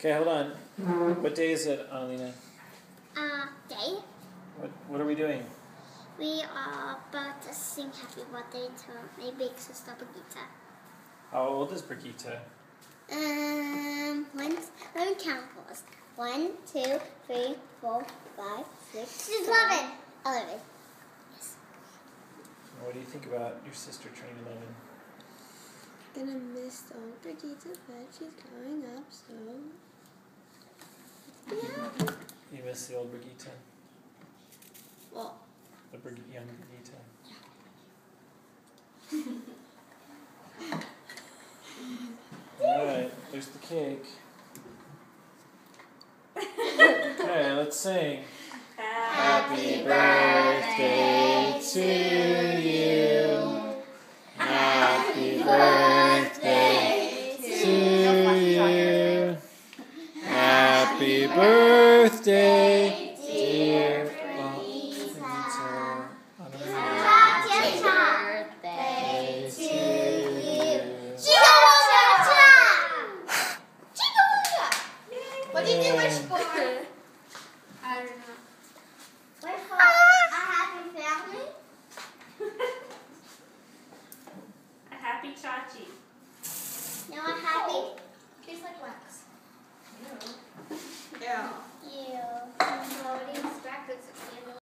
Okay, hold on. What day is it, Annalena? Day. What are we doing? We are about to sing happy birthday to my big sister Brigitte. How old is Brigitte? Let me count first. 1, 2, 3, 4, 5, 6. She's 11. 11. Yes. What do you think about your sister turning 11? Gonna miss old Brigitte, but she's growing up, so yeah. You miss the old Brigitte? Well, The young Brigitte? Alright, there's the cake. Okay, let's sing. Happy birthday to you. Happy birthday to you. Happy birthday, dear Brigitte. Happy birthday to you. what did you wish for? I don't know. Wish for a happy family. A happy Chachi. No, a happy Tastes like wax. Ew. Yeah. you. What do you expect? It's